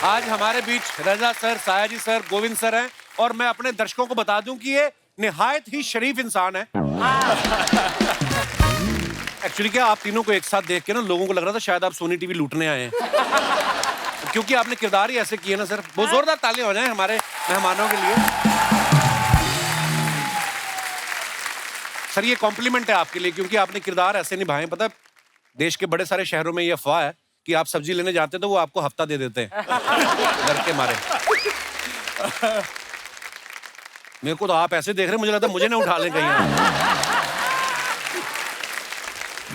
आज हमारे बीच Raza sir, Sayaji sir, Govind sir हैं और मैं अपने दर्शकों को बता दूं कि ये निहायत ही शरीफ इंसान है। एक्चुअली क्या आप तीनों को एक साथ देख के ना लोगों को लग रहा था शायद आप सोनी टीवी लूटने आए हैं। क्योंकि आपने किरदार ही ऐसे किए ना सर। बहुत जोरदार तालियां हो जाएं हमारे मेहमानों के लिए। सर ये कॉम्प्लीमेंट है आपके लिए क्योंकि आपने किरदार ऐसे निभाए। पता है देश के बड़े सारे शहरों में ये अफवाह है कि आप सब्जी लेने जाते तो वो आपको हफ्ता दे देते हैं डर के मारे। मेरे को तो आप ऐसे देख रहे हैं मुझे लगता है मुझे ना उठा लें कहीं।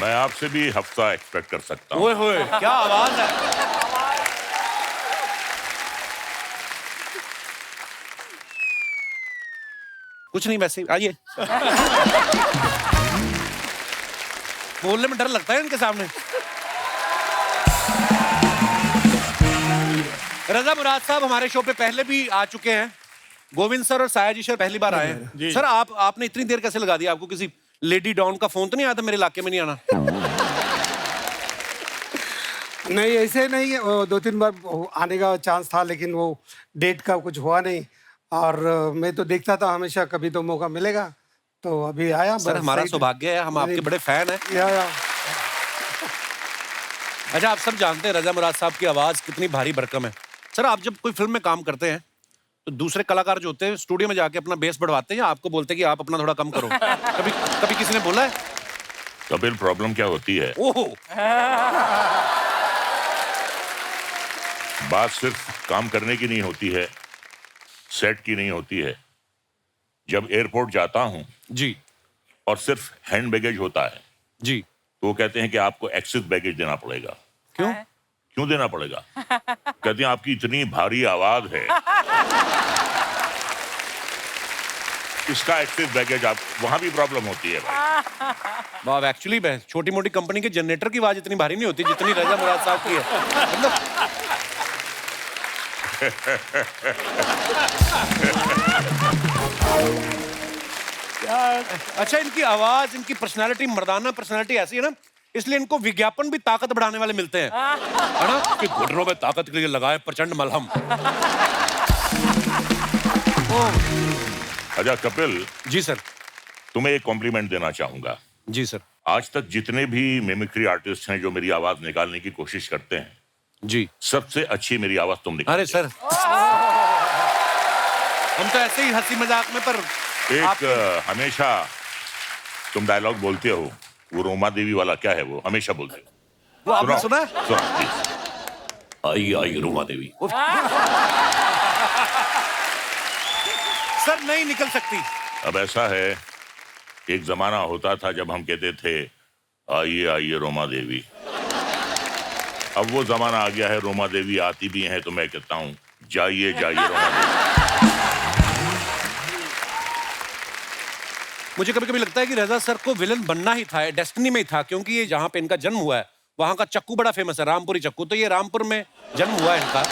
मैं आपसे भी हफ्ता एक्सपेक्ट कर सकता हूँ। ओए होए क्या आवाज है। कुछ नहीं वैसे आइए। बोलने में डर लगता है इनके सामने। रजा मुराद साहब हमारे शो पे पहले भी आ चुके हैं। गोविंद सर और सायाजी सर पहली बार आए हैं। सर आपने इतनी देर कैसे लगा दी? आपको किसी लेडी डॉन का फोन तो नहीं आया था मेरे इलाके में नहीं आना? नहीं ऐसे नहीं, वो 2-3 बार आने का चांस था लेकिन वो डेट का कुछ हुआ नहीं। और मैं तो देखता था हमेशा, कभी तो मौका मिलेगा तो अभी आया। सर हमारा सौभाग्य है, हम आपके बड़े फैन हैं। या। अच्छा आप सब जानते हैं रजा मुराद साहब की आवाज कितनी भारी भरकम है। सर आप जब कोई फिल्म में काम करते हैं तो दूसरे कलाकार जो होते हैं स्टूडियो में जाके अपना बेस बढ़वाते हैं या आपको बोलते हैं कि आप अपना थोड़ा कम करो? कभी किसी ने बोला है? कपिल प्रॉब्लम क्या होती है, ओहो बात सिर्फ काम करने की नहीं होती है, सेट की नहीं होती है। जब एयरपोर्ट जाता हूँ जी और सिर्फ हैंड बैगेज होता है जी तो वो कहते हैं कि आपको एक्सेस बैगेज देना पड़ेगा। क्यों? क्यों देना पड़ेगा? कहते हैं आपकी इतनी भारी आवाज है, इसका एक्सेस बैगेज आप वहां भी प्रॉब्लम होती है भाई। वाह एक्चुअली छोटी मोटी कंपनी के जनरेटर की आवाज इतनी भारी नहीं होती जितनी रजा मुराद साहब की है। मतलब अच्छा इनकी आवाज, इनकी पर्सनालिटी, मर्दाना पर्सनालिटी ऐसी है ना, इसलिए इनको विज्ञापन भी ताकत बढ़ाने वाले मिलते हैं, है ना? कि घुटनों में ताकत के लिए लगाए प्रचंड मलहम। अच्छा कपिल जी सर। तुम्हें एक कॉम्प्लीमेंट देना चाहूंगा। जी सर। आज तक जितने भी मिमिक्री आर्टिस्ट हैं जो मेरी आवाज निकालने की कोशिश करते हैं, जी सबसे अच्छी मेरी आवाज तुम निकालते अरे सर हम तो ऐसे ही हंसी मजाक में, पर एक हमेशा तुम डायलॉग बोलते हो, वो रोमा देवी वाला क्या है वो हमेशा बोलते हो। वो आपने सुना? आई आई रोमा देवी। सर नहीं निकल सकती। अब ऐसा है, एक जमाना होता था जब हम कहते थे आइए आइए रोमा देवी। अब वो जमाना आ गया है, रोमा देवी आती भी हैं तो मैं कहता हूँ जाइए जाइए रोमा देवी। मुझे कभी कभी लगता है कि रजा सर को विलन बनना ही था, डेस्टिनी में ही था, क्योंकि ये जहाँ पे इनका जन्म हुआ है वहाँ का चक्कू बड़ा फेमस है, रामपुरी चक्कू। तो ये रामपुर में जन्म हुआ है इनका।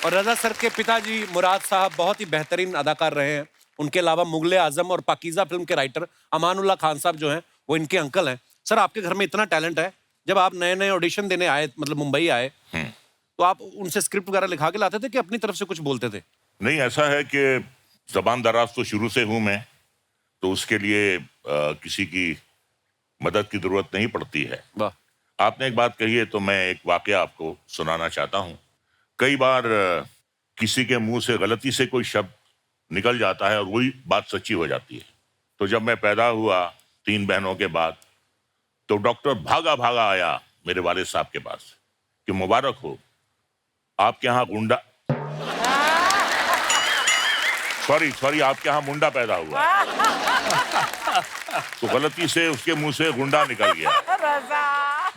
और रजा सर के पिताजी मुराद साहब बहुत ही बेहतरीन अदाकार रहे हैं। उनके अलावा मुगले आजम और पाकीज़ा फिल्म के राइटर अमानुल्लाह खान साहब जो हैं वो इनके अंकल हैं। सर आपके घर में इतना टैलेंट है, जब आप नए नए ऑडिशन देने आए, मतलब मुंबई आए, तो आप उनसे स्क्रिप्ट वगैरह लिखा के लाते थे कि अपनी तरफ से कुछ बोलते थे? नहीं, ऐसा है कि जबान दराज तो शुरू से हूं मैं, तो उसके लिए किसी की मदद की जरूरत नहीं पड़ती है। वाह। आपने एक बात कही है तो मैं एक वाकया आपको सुनाना चाहता हूं। कई बार किसी के मुंह से गलती से कोई शब्द निकल जाता है और वही बात सच्ची हो जाती है। तो जब मैं पैदा हुआ 3 बहनों के बाद, तो डॉक्टर भागा भागा आया मेरे वालिद साहब के पास कि मुबारक हो, आपके यहाँ गुंडा सॉरी आपके यहाँ मुंडा पैदा हुआ। तो गलती से उसके मुंह से गुंडा निकल गया,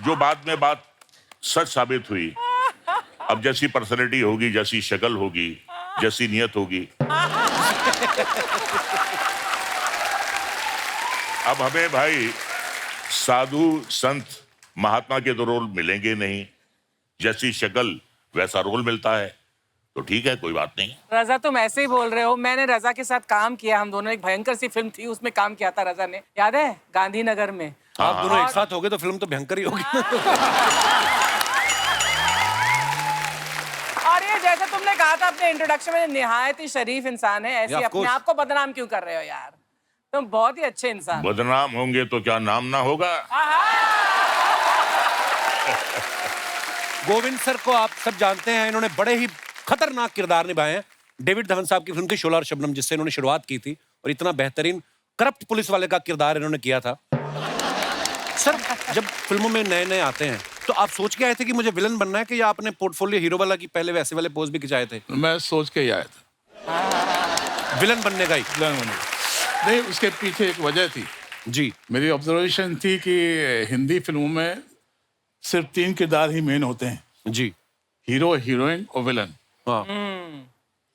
जो बाद में बात सच साबित हुई। अब जैसी पर्सनैलिटी होगी, जैसी शक्ल होगी, जैसी नियत होगी, अब हमें भाई साधु संत महात्मा के तो रोल मिलेंगे नहीं, जैसी शक्ल वैसा रोल मिलता है, तो ठीक है कोई बात नहीं। रजा तुम ऐसे ही बोल रहे हो, मैंने रजा के साथ काम किया, हम दोनों, एक भयंकर सी फिल्म थी उसमें काम किया था रजा ने, याद है? गांधीनगर में। आप दोनों एक साथ हो गए तो फिल्म तो भयंकर ही होगी। अरे जैसे तुमने कहा था अपने इंट्रोडक्शन में, निहायत ही शरीफ इंसान है, ऐसे Yeah, of अपने course. आप को बदनाम क्यों कर रहे हो यार? तुम बहुत ही अच्छे इंसान हो। बदनाम होंगे तो क्या नाम ना होगा? गोविंद सर को आप सब जानते हैं, इन्होंने बड़े ही खतरनाक किरदार निभाए हैं। डेविड धवन साहब की फिल्म थी शोला और शबनम, जिससे इन्होंने शुरुआत की थी, और इतना बेहतरीन करप्ट पुलिस वाले का किरदार इन्होंने किया था। सर, जब फिल्मों में नए नए आते हैं तो आप सोच के आए थे कि मुझे विलन बनना है, कि या आपने पोर्टफोलियो हीरो वाला की पहले वैसे वाले पोज भी खिंचाए थे? मैं सोच के ही आया था विलन बनने का ही? नहीं, उसके पीछे एक वजह थी। जी। मेरी ऑब्जर्वेशन थी कि हिंदी फिल्मों में सिर्फ 3 किरदार ही मेन होते हैं, जी। हीरो, हीरोइन और विलन। हाँ।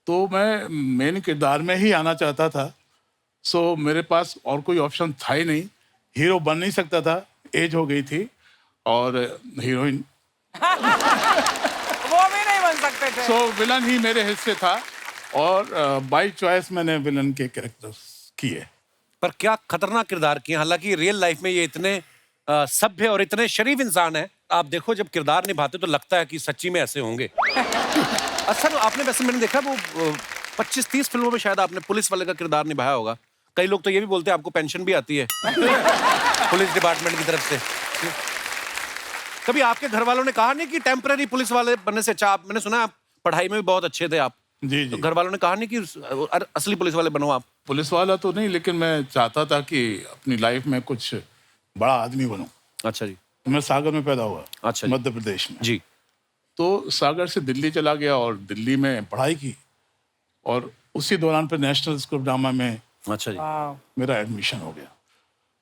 तो मैं मेन किरदार में ही आना चाहता था। सो मेरे पास और कोई ऑप्शन था ही नहीं। हीरो बन नहीं सकता था, एज हो गई थी, और हीरोइन वो भी नहीं बन सकते थे। सो विलन ही मेरे हिस्से था, और बाय चॉइस मैंने विलन के कैरेक्टर्स किए। पर क्या खतरनाक किरदार किए। हालांकि रियल लाइफ में ये इतने सभ्य और इतने शरीफ इंसान है। आप देखो, जब किरदार निभाते तो लगता है कि सच्ची में ऐसे होंगे। सर, आपने वैसे, मैंने देखा वो 25-30 फिल्मों में शायद आपने पुलिस वाले का किरदार निभाया होगा। कई लोग तो ये भी बोलते हैं आपको पेंशन भी आती है पुलिस डिपार्टमेंट की तरफ से। कभी आपके घर वालों ने कहा नहीं कि टेम्पररी पुलिस वाले बनने से अच्छा, मैंने सुना आप पढ़ाई में भी बहुत अच्छे थे आप, जी जी। तो घर वालों ने कहा नहीं कि असली पुलिस वाले बनो आप? पुलिस वाला तो नहीं, लेकिन मैं चाहता था कि अपनी लाइफ में कुछ बड़ा आदमी बनूं। अच्छा जी। मैं सागर में पैदा हुआ, अच्छा जी। मध्य प्रदेश में। जी। तो सागर से दिल्ली चला गया और दिल्ली में पढ़ाई की, और उसी दौरान पे नेशनल स्कूल ऑफ ड्रामा में अच्छा जी। मेरा एडमिशन हो गया।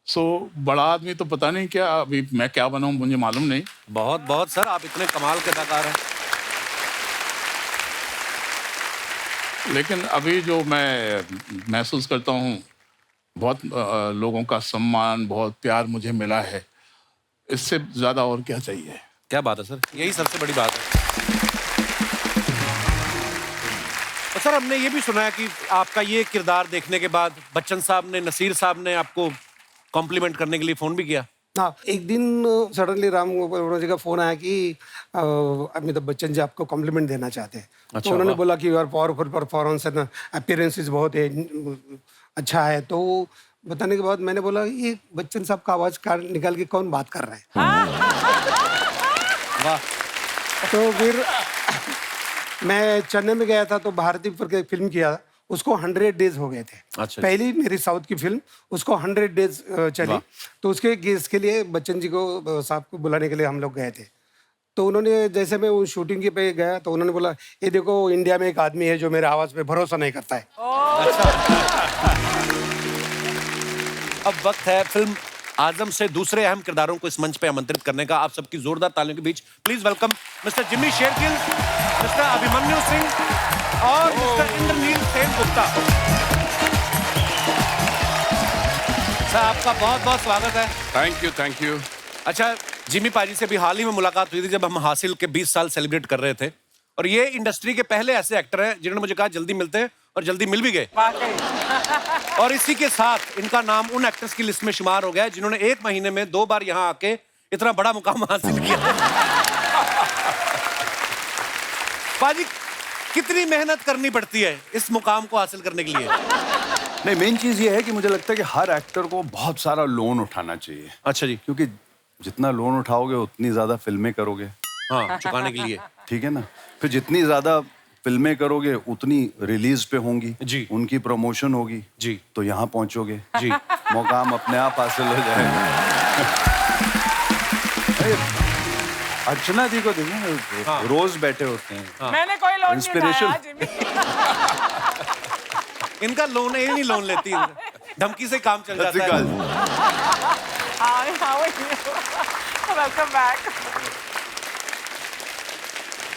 सो बड़ा आदमी तो पता नहीं क्या, अभी मैं क्या बनाऊं मुझे मालूम नहीं। बहुत बहुत सर, आप इतने कमाल के अदाकार हैं। लेकिन अभी जो मैं महसूस करता हूँ, बहुत लोगों का सम्मान, बहुत प्यार मुझे मिला है। इससे ज़्यादा और क्या चाहिए? क्या बात है सर, यही सबसे बड़ी बात है। और सर, हमने ये भी सुना है कि आपका ये किरदार देखने के बाद बच्चन साहब ने, नसीर साहब ने आपको कॉम्प्लीमेंट करने के लिए फ़ोन भी किया। हाँ, एक दिन सडनली राम गोपाल जी का फोन आया कि अमिताभ बच्चन जी आपको कॉम्प्लीमेंट देना चाहते हैं। अच्छा, तो उन्होंने वाह। बोला कि यार पावरफुल परफॉर्मेंस है, अपीयरेंसेस बहुत है, अच्छा है। तो बताने के बाद मैंने बोला, ये बच्चन साहब का आवाज निकाल के कौन बात कर रहा है? वाह। तो फिर मैं चेन्नई में गया था, तो भारतीय पर के फिल्म किया, उसको 100 डेज हो गए थे। अच्छा। पहली मेरी साउथ की फिल्म, उसको 100 डेज चली। वाह। तो इसके लिए बच्चन जी को, साहब को बुलाने के लिए हम लोग गए थे। तो उन्होंने, जैसे मैं वो शूटिंग के पे गया, तो उन्होंने बोला, ये देखो इंडिया में एक आदमी है जो मेरे आवाज पे भरोसा नहीं करता है। अब वक्त है फिल्म आजम से दूसरे अहम किरदारों को इस मंच पे आमंत्रित करने का। आप सबकी जोरदार तालियों के बीच please welcome mister Jimmy Shergill, mister Abhimanyu Singh और मिस्टर इंद्रनील सेनगुप्ता। सर, आपका बहुत बहुत स्वागत है। Thank you. अच्छा, जिम्मी पाजी से भी हाल ही में मुलाकात हुई थी, जब हम हासिल के 20 साल सेलिब्रेट कर रहे थे, और ये इंडस्ट्री के पहले ऐसे एक्टर हैं जिन्होंने मुझे कहा जल्दी मिलते हैं, और जल्दी मिल भी गए। वाकई। और इसी के साथ इनका नाम उन एक्टर्स की लिस्ट में शुमार हो गया है जिन्होंने 1 महीने में 2 बार यहाँ आके इतना बड़ा मुकाम हासिल किया। पाजी, कितनी मेहनत करनी पड़ती है इस मुकाम को हासिल करने के लिए? नहीं, मेन चीज ये है कि मुझे लगता है कि हर एक्टर को बहुत सारा लोन उठाना चाहिए। अच्छा जी। क्योंकि जितना लोन उठाओगे उतनी ज्यादा फिल्में करोगे। हाँ, चुकाने के लिए। ठीक है ना? फिर जितनी ज्यादा फिल्में करोगे उतनी रिलीज पे होंगी जी। उनकी प्रमोशन होगी जी। तो यहाँ पहुंचोगे जी। मुकाम अपने आप हासिल हो जाएगा। अरे, अर्चना जी को देखो, हाँ। रोज बैठे होते हैं। मैंने कोई लोन नहीं Inspiration. उठाया जिम्मी। इनका लोन है, ये नहीं लोन लेती, धमकी से काम चल जाता है। Welcome back.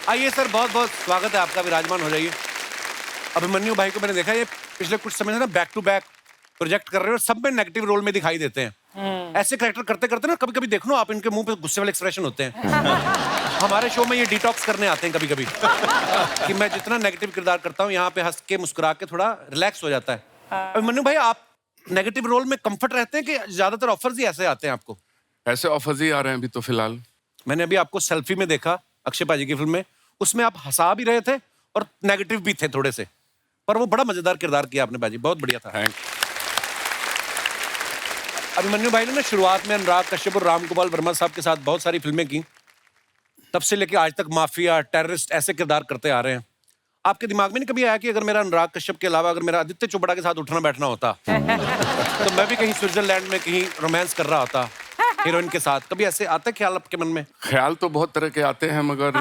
आइए सर, बहुत बहुत स्वागत है आपका, विराजमान हो जाइए। अभिमन्यु भाई को मैंने देखा, ये पिछले कुछ समय से ना बैक टू बैक प्रोजेक्ट कर रहे हो, और सब में नेगेटिव रोल में दिखाई देते हैं। ऐसे कैरेक्टर करते करते ना कभी कभी देखो, आप इनके मुंह पे गुस्से वाले एक्सप्रेशन होते हैं। हमारे शो में ये डिटॉक्स करने आते हैं कभी कभी कि मैं जितना नेगेटिव किरदार करता हूँ, यहाँ पे हंस के मुस्कुरा के थोड़ा रिलैक्स हो जाता है। अभिमन्यु भाई, आप नेगेटिव रोल में कंफर्ट रहते हैं कि ज्यादातर ऑफर्स ही ऐसे आते हैं आपको? ऐसे ऑफर्स ही आ रहे हैं अभी तो फिलहाल। मैंने अभी आपको सेल्फी में देखा, अक्षय पाजी की फिल्म में, उसमें आप हंसा भी रहे थे और नेगेटिव भी थे थोड़े से, पर वो बड़ा मजेदार किरदार किया आपने बाजी, बहुत बढ़िया था। अभिमन्यु भाई ने ना शुरुआत में अनुराग कश्यप और राम गोपाल वर्मा साहब के साथ बहुत सारी फिल्में की, तब से लेके आज तक माफिया, टेररिस्ट ऐसे किरदार करते आ रहे हैं। आपके दिमाग में नहीं कभी आया कि अगर मेरा अनुराग कश्यप के अलावा अगर मेरा आदित्य चोपड़ा के साथ उठना बैठना होता तो मैं भी कहीं स्विट्जरलैंड में कहीं रोमांस कर रहा होता हीरोइन के साथ? कभी ऐसे आता है ख्याल आपके मन में? ख्याल तो बहुत तरह के आते हैं, मगर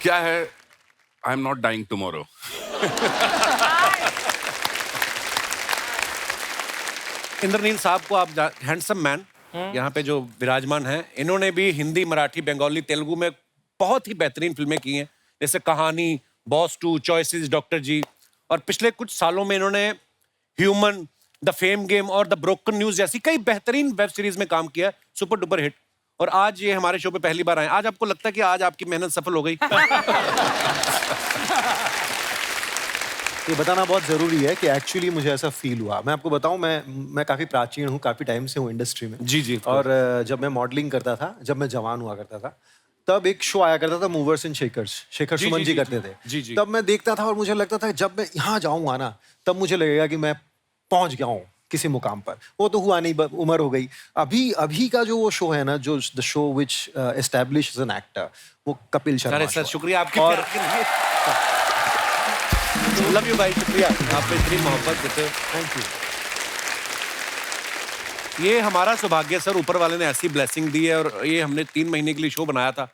क्या है, I am not dying tomorrow. Indranil साहब को आप हैंडसम मैन यहाँ पे जो विराजमान हैं, इन्होंने भी हिंदी, मराठी, बंगाली, तेलुगु में बहुत ही बेहतरीन फिल्में की हैं, जैसे कहानी, बॉस 2, चॉइसेस, डॉक्टर जी, और पिछले कुछ सालों में इन्होंने ह्यूमन, द फेम गेम और द ब्रोकन न्यूज जैसी कई बेहतरीन वेब सीरीज में काम किया, सुपर डुपर हिट। और आज ये हमारे शो पे पहली बार आए। आज आपको लगता है कि आज आपकी मेहनत सफल हो गई? ये बताना बहुत ज़रूरी है कि एक्चुअली मुझे ऐसा फील हुआ। मैं आपको बताऊं, मैं काफ़ी प्राचीन हूँ, काफ़ी टाइम से हूँ इंडस्ट्री में। जी जी। और जब मैं मॉडलिंग करता था, जब मैं जवान हुआ करता था, तब एक शो आया करता था, movers and shakers, Shekhar Suman ji करते थे। जी जी। तब मैं देखता था और मुझे लगता था जब मैं यहाँ जाऊँगा ना, तब मुझे लगेगा कि मैं पहुँच गया हूँ किसी मुकाम पर। वो तो हुआ नहीं, उम्र हो गई। अभी का जो वो शो है ना, जो the show which establish as an actor, वो कपिल शर्मा। अरे सर, show। शुक्रिया आपके और प्यार के लिए। लव यू भाई, शुक्रिया आप पे इतनी मोहब्बत देते हो। Thank you. ये हमारा सौभाग्य सर, ऊपर वाले ने ऐसी ब्लेसिंग दी है। और ये हमने 3 महीने के लिए शो बनाया था,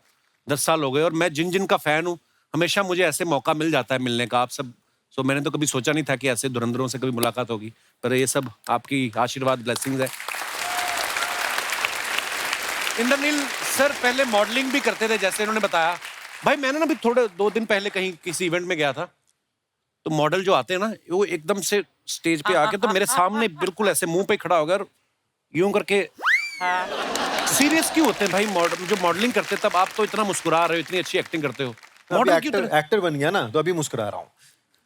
10 साल हो गए, और मैं जिन जिन का फैन हूँ, हमेशा मुझे ऐसे मौका मिल जाता है मिलने का, आप सब। सो मैंने तो कभी सोचा नहीं था कि ऐसे धुरंधरों से कभी मुलाकात होगी, पर ये सब आपकी आशीर्वाद, ब्लेसिंग्स है। इंद्रनील सर पहले मॉडलिंग भी करते थे, जैसे इन्होंने बताया। भाई मैंने ना भी थोड़े 2 दिन पहले कहीं किसी इवेंट में गया था, तो मॉडल जो आते हैं ना, वो एकदम से स्टेज पे आके तो मेरे सामने बिल्कुल ऐसे मुंह पे खड़ा हो गया और यूं करके। सीरियस क्यों होते हैं भाई मॉडल जो मॉडलिंग करते हैं? तब आप तो इतना मुस्कुरा रहे हो, इतनी अच्छी एक्टिंग करते हो। मॉडल क्यों? एक्टर बन गया ना, तो अभी मुस्कुरा रहा हूँ।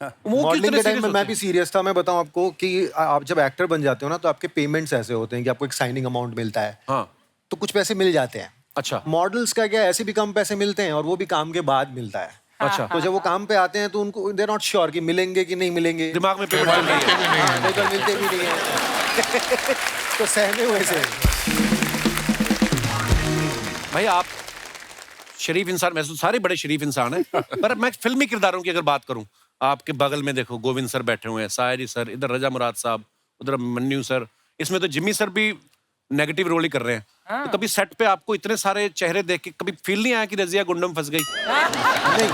वो मॉडलिंग के टाइम में serious मैं होते भी सीरियस था। मैं बताऊं आपको कि आप जब एक्टर बन जाते हो ना, तो आपके पेमेंट्स ऐसे होते हैं कि आपको एक साइनिंग अमाउंट मिलता है, हाँ। तो कुछ पैसे मिल जाते हैं। अच्छा। मॉडल्स का क्या, ऐसे भी कम पैसे मिलते हैं, और वो भी काम के बाद मिलता है। अच्छा। तो जब वो काम पे आते हैं तो उनको दे नॉट श्योर कि मिलेंगे कि नहीं मिलेंगे, दिमाग में पेमेंट नहीं है। हाँ, पेपर मिलते भी नहीं है। तो सहमे हुए से। भाई आप शरीफ इंसान, वैसे तो सारे बड़े शरीफ इंसान हैं, पर मैं फिल्मी किरदारों की अगर बात करूं, आपके बगल में देखो गोविंद सर बैठे हुए हैं, सायरी सर, इधर रजा मुराद साहब, उधर मन्नू सर, इसमें तो जिम्मी सर भी नेगेटिव रोल ही कर रहे हैं। तो कभी सेट पे आपको इतने सारे चेहरे देख के कभी फील नहीं आया कि रजिया गुंडम फंस गई? नहीं।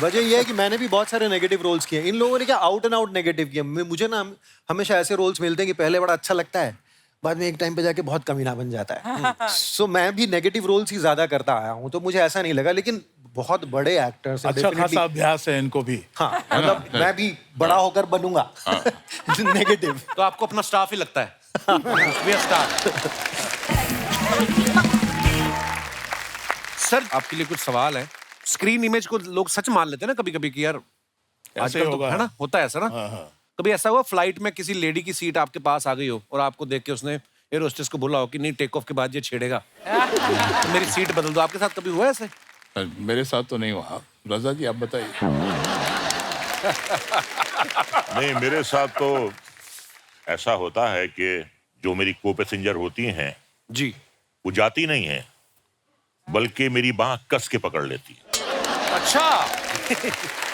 वजह यह है कि मैंने भी बहुत सारे नेगेटिव रोल्स किए। इन लोगों ने क्या आउट एंड आउट नेगेटिव किया। मुझे ना हमेशा ऐसे रोल्स मिलते हैं कि पहले बड़ा अच्छा लगता है, बाद में एक टाइम पे जाके बहुत कमीना बन जाता है। सो मैं भी नेगेटिव रोल्स ही ज्यादा करता आया हूँ, तो मुझे ऐसा नहीं लगा। लेकिन बहुत बड़े एक्टर्स अच्छा खासा अभ्यास है इनको भी। हाँ, मतलब मैं भी बड़ा होकर बनूंगा नेगेटिव। तो आपको अपना स्टाफ ही लगता है? We are staff। सर आपके लिए कुछ सवाल है। स्क्रीन इमेज को लोग सच मान लेते हैं ना कभी कभी कि यार आजकल तो होगा। है ना, होता है ऐसा ना। कभी ऐसा हुआ फ्लाइट में किसी लेडी की सीट आपके पास आ गई हो और आपको देख के उसने एयर होस्टेस को बोला हो कि नहीं, टेक ऑफ के बाद ये छेड़ेगा तो मेरी सीट बदल दो? आपके साथ कभी हुआ ऐसे? मेरे साथ तो नहीं हुआ। रजा जी आप बताइए। नहीं, मेरे साथ तो ऐसा होता है कि जो मेरी को पैसेंजर होती हैं जी, वो जाती नहीं है, बल्कि मेरी बांह कस के पकड़ लेती है। अच्छा।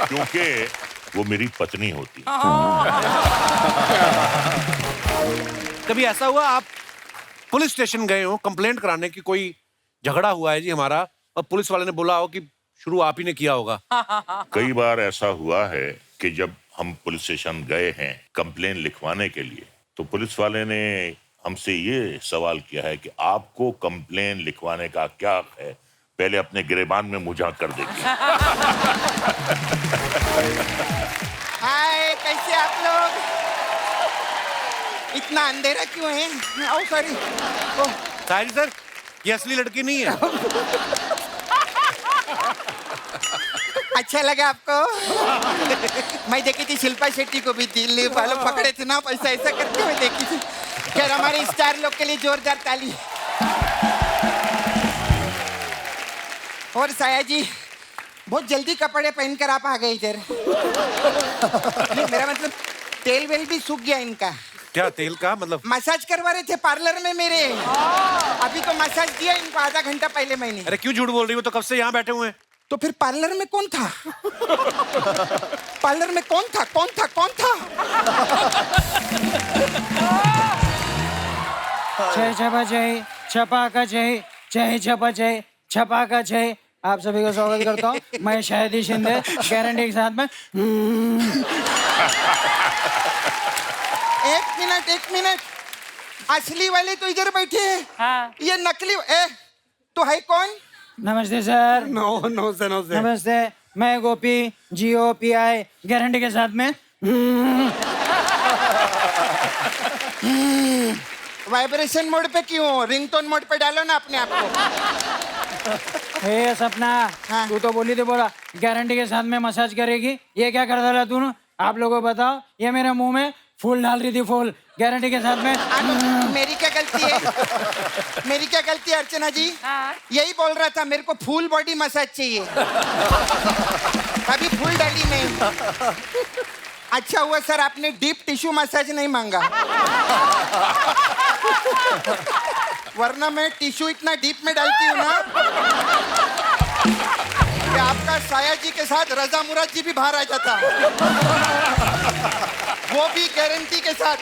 क्योंकि वो मेरी पत्नी होती है। कभी ऐसा हुआ आप पुलिस स्टेशन गए हो कंप्लेंट कराने की, कोई झगड़ा हुआ है जी हमारा, और पुलिस वाले ने बोला हो कि शुरू आप ही ने किया होगा? कई बार ऐसा हुआ है कि जब हम पुलिस स्टेशन गए हैं कंप्लेन लिखवाने के लिए, तो पुलिस वाले ने हमसे ये सवाल किया है कि आपको कंप्लेन लिखवाने का क्या हक है, पहले अपने गिरेबान में मुंह झाँक कर देखिए। हाय, कैसे आप लोग? इतना अंधेरा क्यों है? ओ सॉरी। साहिल सर, ये असली लड़की नहीं है। अच्छा लगा आपको? मैं देखी थी शिल्पा शेट्टी को भी दिल वालों पकड़े थे ना, पैसा ऐसा करते हुए देखी थी। खैर हमारे स्टार लोग के लिए जोरदार ताली। और साया जी बहुत जल्दी कपड़े पहनकर आप आ गए इधर। नहीं, मेरा मतलब तेल वेल भी सूख गया इनका। क्या तेल का मतलब? मसाज करवा रहे थे पार्लर में मेरे। अभी तो मसाज दिया इनको आधा घंटा पहले मैंने। अरे क्यों झूठ बोल रही हो? तो कब से यहाँ बैठे हुए हैं। तो फिर पार्लर में कौन था? पार्लर में कौन था? कौन था? कौन था? जय छपा जय छपा का जय, जय छपा जय छपा का जय। आप सभी का स्वागत करता हूँ। मैं शाहिदी शिंदे, गारंटी के साथ में। एक मिनट, असली वाले तो इधर बैठे हैं। हाँ। ये नकली तो है कौन? नमस्ते सर। नो से नमस्ते, मैं गोपी, GOPI, गारंटी के साथ में। वाइब्रेशन मोड पे क्यों? रिंगटोन मोड पे डालो ना अपने आप को। हे सपना, हाँ। तू तो बोली थी बोला गारंटी के साथ में मसाज करेगी। ये क्या कर डाला तूने? आप लोगों को बताओ, ये मेरे मुंह में फूल डाल रही थी, फूल गारंटी के साथ में। मेरी क्या गलती है? मेरी क्या गलती है अर्चना जी? हाँ। यही बोल रहा था, मेरे को फुल बॉडी मसाज चाहिए। अभी फुल डाली नहीं। अच्छा हुआ सर आपने डीप टिश्यू मसाज नहीं मांगा, वरना मैं टिश्यू इतना डीप में डालती हूँ ना कि आपका साया जी के साथ रजा मुराद जी भी बाहर आ जाता, वो भी गारंटी के साथ।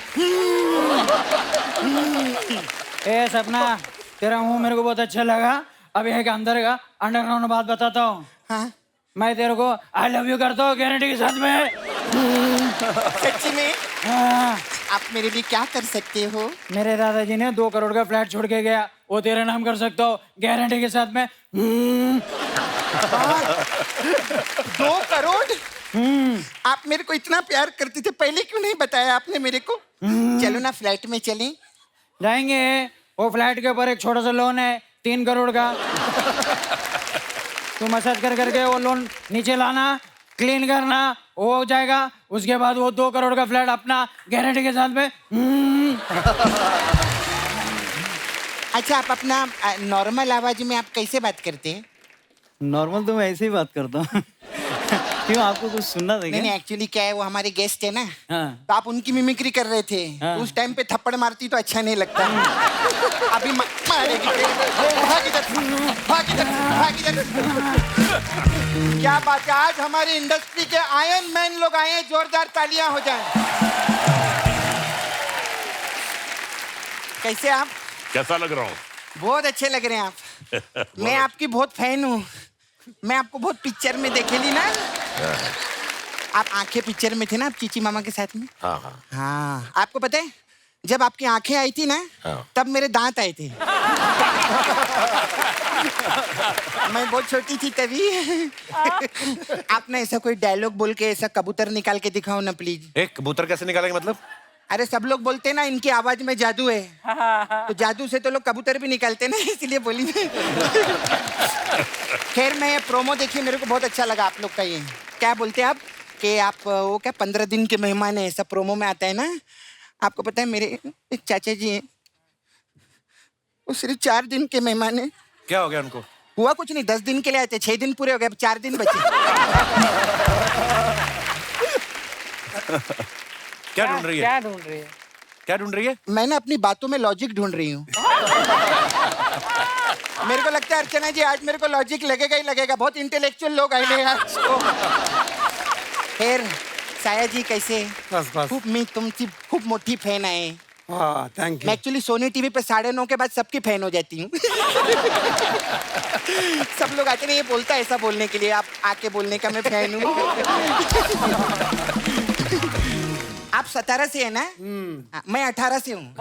ए सपना, तेरा मुंह मेरे को बहुत अच्छा लगा। अब एक अंदर का अंडरग्राउंड बात बताता हूँ। हाँ? मैं तेरे को आई लव यू करता हूँ गारंटी के साथ में। सच्ची में? हाँ। आप मेरे लिए क्या कर सकते हो? मेरे दादाजी ने 2 करोड़ का फ्लैट छोड़ के गया, वो तेरे नाम कर सकता हो गारंटी के साथ में। 2 करोड़? आप मेरे को इतना प्यार करते थे, पहले क्यों नहीं बताया आपने मेरे को? चलो ना फ्लैट में चलें। जाएंगे। वो फ्लैट के ऊपर एक छोटा सा लोन है 3 करोड़ का। तू मसाज कर करके वो लोन नीचे लाना, क्लीन करना, वो हो जाएगा। उसके बाद वो 2 करोड़ का फ्लैट अपना गारंटी के साथ में। अच्छा आप अपना नॉर्मल आवाज में आप कैसे बात करते हैं? नॉर्मल तो मैं ऐसे ही बात करता हूँ। क्यों, आपको कुछ सुनना था क्या? नहीं एक्चुअली क्या है, वो हमारे गेस्ट है ना, हाँ। तो आप उनकी मिमिक्री कर रहे थे। हाँ। उस टाइम पे थप्पड़ मारती तो अच्छा नहीं लगता। अभी मारेगी। भाग इधर, भाग इधर, भाग इधर। क्या बात है, आज हमारी इंडस्ट्री के आयरन मैन लोग आए हैं, जोरदार तालियां हो जाएं। कैसे आप? कैसा लग रहा हूँ? बहुत अच्छे लग रहे हैं आप। मैं आपकी बहुत फैन हूँ। मैं आपको बहुत पिक्चर में देखेली ना। आप आंखें पिक्चर में थे ना, आप चीची मामा के साथ में। हाँ हाँ हाँ, आपको पता है जब आपकी आंखें आई थी ना, हाँ। तब मेरे दांत आए थे। मैं बहुत छोटी थी तभी। आपने ऐसा कोई डायलॉग बोल के ऐसा कबूतर निकाल के दिखाओ ना प्लीज। एक कबूतर कैसे निकालेंगे मतलब? अरे सब लोग बोलते हैं ना इनकी आवाज में जादू है, तो जादू से तो लोग कबूतर भी निकालते ना, इसलिए बोली मैं। खैर मैं ये प्रोमो देखी, मेरे को बहुत अच्छा लगा आप लोग का। ये क्या बोलते हैं आप कि आप वो क्या 15 दिन के मेहमान है, ऐसा प्रोमो में आता है ना। आपको पता है मेरे एक चाचा जी हैं, वो सिर्फ 4 दिन के मेहमान है। क्या हो गया उनको? हुआ कुछ नहीं, 10 दिन के लिए आए थे, 6 दिन पूरे हो गए, अब 4 दिन बचे। क्या ढूंढ रही है? क्या ढूंढ रही है? क्या ढूंढ रही है? मैं ना अपनी बातों में लॉजिक ढूंढ रही हूँ। मेरे को लगता है अर्चना जी आज मेरे को लॉजिक लगेगा ही लगेगा, बहुत इंटेलेक्चुअल लोग आए हैं आज तो। खैर साया जी कैसे? बस बस। खूब मी तुमची खूप मोठी फैन आहे। हाँ थैंक मैं यू। एक्चुअली सोनी टीवी पे 9:30 के बाद सबकी फैन हो जाती हूँ। सब लोग आते नहीं, ये बोलता है ऐसा बोलने के लिए, आप आके बोलने का मैं फैन हूँ। आप 17 से है ना? मैं 18 से हूँ।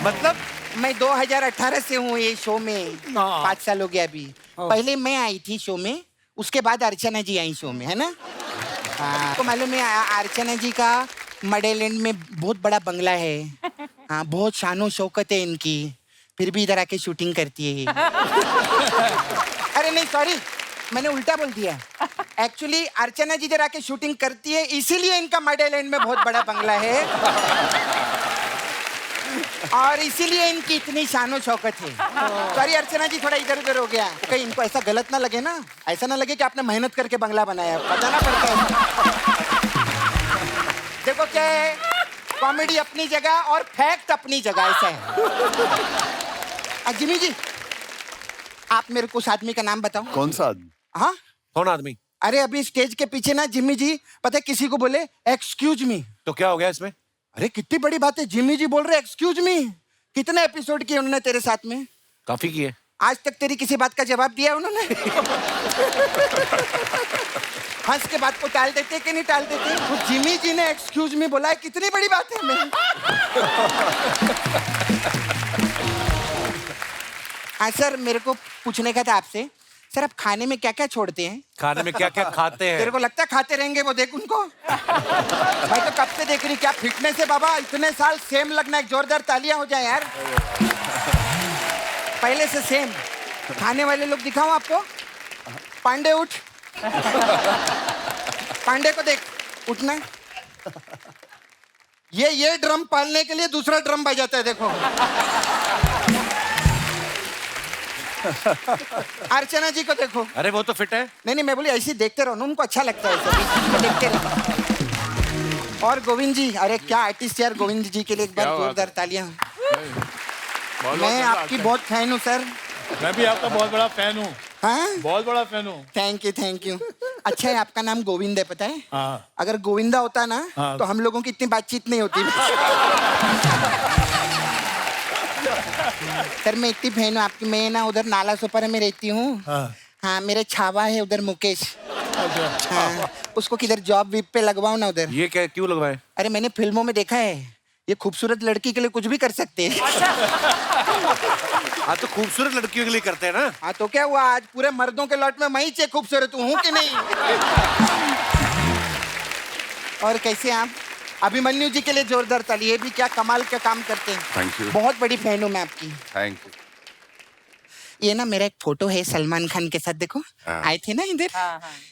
मतलब मैं 2018 से हूँ ये शो में, 5 साल हो गया अभी। पहले मैं आई थी शो में, उसके बाद अर्चना जी आई शो में, है ना? हाँ, तो मालूम है अर्चना जी का मडेलैंड में बहुत बड़ा बंगला है। हाँ, बहुत शानो शौकत है इनकी, फिर भी इधर आके शूटिंग करती है। अरे नहीं सॉरी, मैंने उल्टा बोल दिया। एक्चुअली अर्चना जी इधर आके शूटिंग करती है, इसीलिए इनका मड आइलैंड में बहुत बड़ा बंगला है और इसीलिए इनकी इतनी शानो शौकत है। सॉरी अर्चना जी, थोड़ा इधर उधर हो गया। कहीं इनको ऐसा गलत ना लगे ना, ऐसा ना लगे कि आपने मेहनत करके बंगला बनाया, बताना पड़ता है। देखो क्या है, कॉमेडी अपनी जगह और फैक्ट अपनी जगह, ऐसा है। जिमी जी, आप मेरे को उस आदमी का नाम बताओ। कौन सा आदमी? हाँ, कौन आदमी? अरे अभी स्टेज के पीछे ना जिम्मी जी, पता है किसी को बोले एक्सक्यूज मी, तो क्या हो गया इसमें? अरे कितनी बड़ी बात है, जिम्मी जी बोल रहे एक्सक्यूज मी। कितने एपिसोड किए उन्होंने तेरे साथ में? काफी किए। आज तक तेरी किसी बात का जवाब दिया उन्होंने? हंस के बात को टाल देते कि नहीं टाल देते? तो जिमी जी ने एक्सक्यूज मी बोला है, कितनी बड़ी बात है। मैं हाँ सर, मेरे को पूछने का था आपसे, सर आप खाने में क्या क्या छोड़ते हैं? खाने में क्या क्या खाते हैं? तेरे को लगता है खाते रहेंगे वो, देख उनको। मैं तो कब से देख रही, क्या फिटनेस है बाबा, इतने साल सेम लगना, एक जोरदार तालियां हो जाए यार। पहले से सेम खाने वाले लोग दिखाऊं आपको? पांडे उठ, पांडे को देख, उठना। ये ड्रम पालने के लिए दूसरा ड्रम बजाता है, देखो। अर्चना जी को देखो। अरे वो तो फिट है। नहीं मैं बोली ऐसे देखते रहो ना, उनको अच्छा लगता है सभी, देखते रहो। और गोविंद जी, अरे क्या आर्टिस्ट यार, गोविंद जी के लिए एक बार जोरदार तालियां। मैं आपकी बहुत फैन हूँ सर। मैं भी आपका बहुत बड़ा फैन हूँ। हाँ, बहुत बड़ा फैन हूँ। Thank you. अच्छा है, आपका नाम गोविंद है, पता है? हाँ। अगर गोविंदा होता ना, हाँ। तो हम लोगों की इतनी बातचीत नहीं होती। सर मैं इतनी फैन हूँ आपकी, मैं ना उधर नाला सोपारा में रहती हूँ। हाँ, मेरे छावा है उधर मुकेश। हाँ, उसको किधर जॉब वीप पे लगवाओ ना उधर। ये क्या, क्यों लगवाए? अरे मैंने फिल्मों में देखा है, ये खूबसूरत लड़की के लिए कुछ भी कर सकते हैं। हाँ तो खूबसूरत लड़कियों के लिए करते हैं ना। हाँ तो क्या हुआ, आज पूरे मर्दों के लॉट में मैं ही खूबसूरत हूँ कि नहीं? और कैसे आप? अभिमन्यु जी के लिए जोरदार ताली, ये भी क्या कमाल का काम करते हैं। Thank you. बहुत बड़ी फैन हूँ मैं आपकी। Thank you. ये ना मेरा एक फोटो है सलमान खान के साथ, देखो आए थे ना इधर।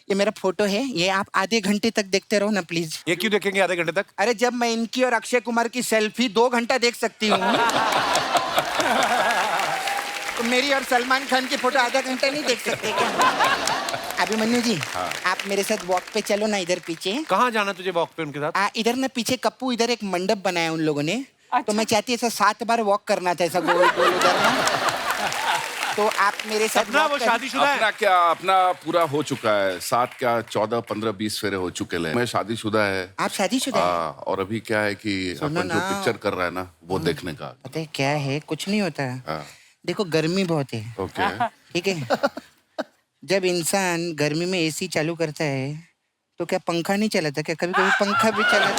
ये मेरा फोटो है, ये आप आधे घंटे तक देखते रहो ना प्लीज। ये क्यों देखेंगे आधे घंटे तक? अरे जब मैं इनकी और अक्षय कुमार की सेल्फी 2 घंटा देख सकती हूँ, तो मेरी और सलमान खान की फोटो आधा घंटा नहीं देख सकते क्या? अभिमन्यु जी, आप मेरे साथ वॉक पे चलो ना, इधर पीछे। कहाँ जाना तुझे वॉक पे उनके साथ? इधर ना पीछे कप्पू, इधर एक मंडप बनाया उन लोगों ने। तो मैं चाहती ऐसा 7 बार वॉक करना था, ऐसा गोल गोल उधर ना। तो आप मेरे साथ सपना, वो शादीशुदा है? अपना क्या, अपना पूरा हो चुका है। 7 क्या 14 15 20 फेरे हो चुके हैं। मैं शादीशुदा है। आप शादीशुदा हैं? और अभी क्या है कि अपन जो ना। पिक्चर कर रहा है ना, वो देखने का। पता है क्या है, कुछ नहीं होता। हाँ। देखो गर्मी बहुत है, ओके। ठीक है? जब इंसान गर्मी में एसी चालू करता है तो क्या पंखा नहीं चलाता क्या? कभी कभी पंखा भी चलाता।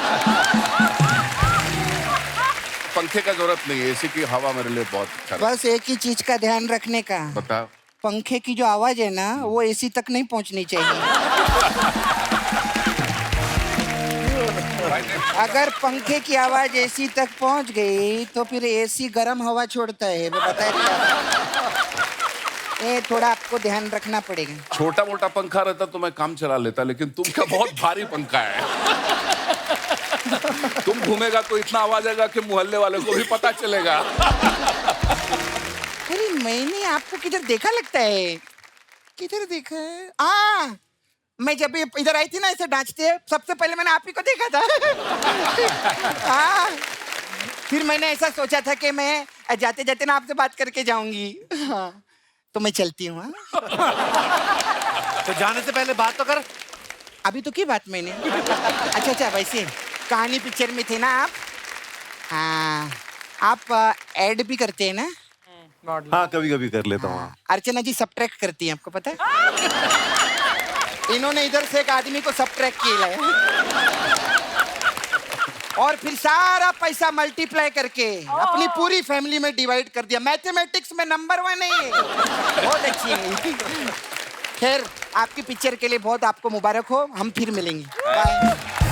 पंखे का जरूरत नहीं है, एसी की हवा मेरे लिए बहुत अच्छा है। बस एक ही चीज का ध्यान रखने का, बता। पंखे की जो आवाज है ना, वो एसी तक नहीं पहुंचनी चाहिए। अगर पंखे की आवाज एसी तक पहुंच गई तो फिर एसी गर्म हवा छोड़ता है, मैं बता रही हूं। ये थोड़ा आपको ध्यान रखना पड़ेगा। छोटा मोटा पंखा रहता तो मैं काम चला लेता, लेकिन तुम क्या बहुत भारी पंखा है। तुम घूमेगा तो इतना आवाज आएगा कि मोहल्ले वाले को भी पता चलेगा। अरे मैंने आपको किधर देखा लगता है, किधर देखा है? मैं जब इधर आई थी ना ऐसे डांचते, सबसे पहले मैंने आप ही को देखा था। फिर मैंने ऐसा सोचा था कि मैं जाते जाते ना आपसे बात करके जाऊंगी। हाँ, तो मैं चलती हूँ। तो जाने से पहले बात तो कर। अभी तो की बात मैंने? अच्छा वैसे कहानी पिक्चर में थे ना आप? हाँ, आप ऐड भी करते हैं ना? हाँ कभी कभी कर लेता हूँ। अर्चना जी सब्ट्रैक्ट करती हैं, आपको पता है? इन्होंने इधर से एक आदमी को सब्ट्रैक्ट किया है और फिर सारा पैसा मल्टीप्लाई करके अपनी पूरी फैमिली में डिवाइड कर दिया। मैथमेटिक्स में नंबर 1 है ये, बहुत अच्छी है। खैर, आपकी पिक्चर के लिए बहुत आपको मुबारक हो, हम फिर मिलेंगे। बाय।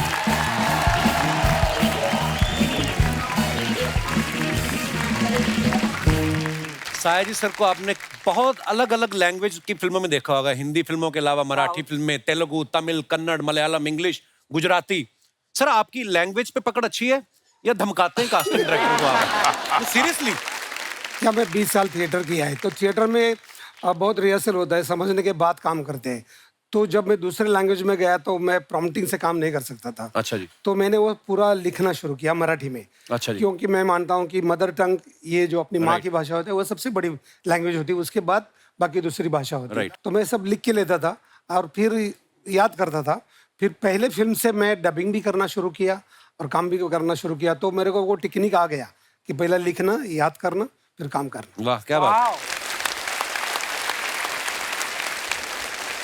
साया जी सर को आपने बहुत अलग अलग लैंग्वेज की फिल्मों में देखा होगा, हिंदी फिल्मों के अलावा मराठी फिल्में, तेलुगु, तमिल, कन्नड़, मलयालम, इंग्लिश, गुजराती। सर आपकी लैंग्वेज पे पकड़ अच्छी है या धमकाते हैं कास्टिंग डायरेक्टर को आप? सीरियसली? क्या मैं 20 साल थिएटर किया है, तो थिएटर में बहुत रिहर्सल होता है, समझने के बाद काम करते हैं। तो जब मैं दूसरे लैंग्वेज में गया तो मैं प्रॉम्प्टिंग से काम नहीं कर सकता था। अच्छा जी। तो मैंने वो पूरा लिखना शुरू किया मराठी में। अच्छा जी। क्योंकि मैं मानता हूँ कि मदर टंग, ये जो अपनी माँ की भाषा होती है, वो सबसे बड़ी लैंग्वेज होती है, उसके बाद बाकी दूसरी भाषा होती है। तो मैं सब लिख के लेता था और फिर याद करता था। फिर पहले फिल्म से मैं डबिंग भी करना शुरू किया और काम भी करना शुरू किया। तो मेरे को वो टेक्निक आ गया कि पहले लिखना, याद करना, फिर काम करना। वाह क्या बात।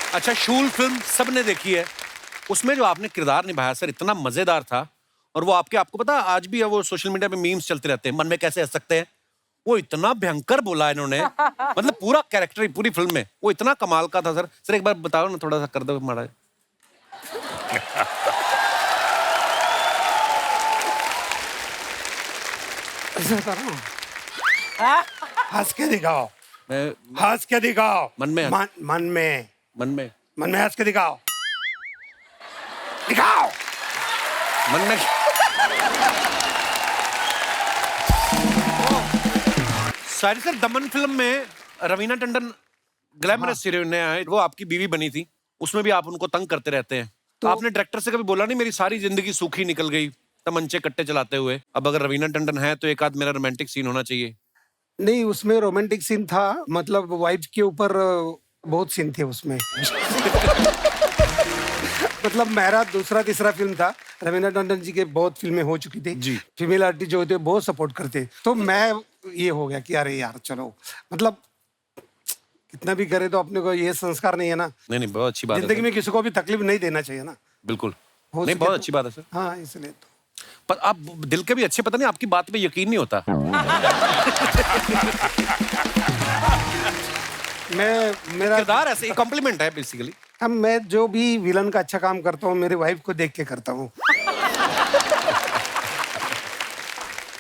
अच्छा, शूल फिल्म सबने देखी है, उसमें जो आपने किरदार निभाया सर इतना मजेदार था। और वो आपको पता आज भी है, वो सोशल मीडिया पे मीम्स चलते रहते हैं, मन में कैसे हंस सकते हैं। वो इतना भयंकर बोला इन्होंने, मतलब पूरा कैरेक्टर पूरी फिल्म में वो इतना कमाल का था सर। सर एक बार बताओ ना, थोड़ा सा कर दो माड़ा। ऐसा बता रहा हूँ, हंस के दिखाओ, हंस के दिखाओ, मन में मन में मन में मन में हंस के दिखाओ, दिखाओ मन में। सारी सर दमन फिल्म में रवीना टंडन ग्लैमरस हीरोइन है, वो आपकी बीवी बनी थी, उसमें भी आप उनको तंग करते रहते हैं। तो आपने डायरेक्टर से कभी बोला नहीं मेरी सारी जिंदगी सूखी निकल गई तमंचे कट्टे चलाते हुए, अब अगर रवीना टंडन है तो एक आध मेरा रोमांटिक सीन होना चाहिए? नहीं, उसमें रोमांटिक सीन था, मतलब वाइफ के ऊपर बहुत सीन थे उसमें। मतलब मेरा दूसरा तीसरा फिल्म था, रवीना टंडन जी के बहुत फिल्में हो चुकी थी जी। फीमेल आर्टिस्ट जो होते बहुत सपोर्ट करते, तो मैं ये हो गया कि अरे यार चलो, मतलब कितना भी करे तो अपने को ये संस्कार नहीं है ना। नहीं नहीं, बहुत अच्छी बात है। जिंदगी में किसी को भी तकलीफ नहीं देना चाहिए ना। बिल्कुल नहीं, बहुत अच्छी बात है सर। हाँ, इसलिए तो। पर आप दिल के भी अच्छे, पता नहीं आपकी बात पे यकीन नहीं होता। मेरा किरदार ऐसे कॉम्प्लीमेंट है बेसिकली। अब मैं जो भी विलन का अच्छा काम करता हूँ मेरी वाइफ को देख के करता हूँ।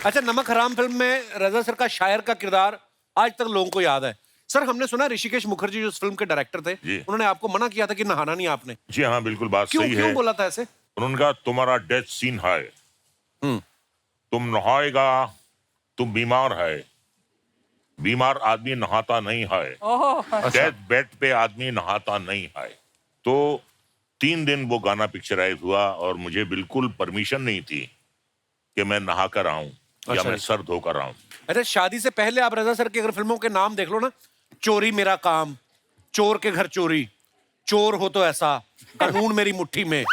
अच्छा, नमक हराम फिल्म में रजा सर का शायर का किरदार आज तक लोगों को याद है। सर हमने सुना ऋषिकेश मुखर्जी जो उस फिल्म के डायरेक्टर थे, उन्होंने आपको मना किया था कि नहाना नहीं आपने। जी हाँ, बिल्कुल बात सही है। क्यों बोला था ऐसे? उन्होंने कहा तुम्हारा डेथ सीन है, तुम नहाएगा, तुम बीमार है, बीमार आदमी नहाता नहीं है, डेथ बेड पे आदमी नहाता नहीं है। तो 3 दिन वो गाना पिक्चराइज हुआ और मुझे बिल्कुल परमिशन नहीं थी कि मैं नहा कर आऊं या मैं सर धोकर आऊं। अरे शादी से पहले आप रजा सर की अगर फिल्मों के नाम देख लो ना, चोरी मेरा काम, चोर के घर चोरी, चोर हो तो ऐसा, कानून मेरी मुट्ठी में।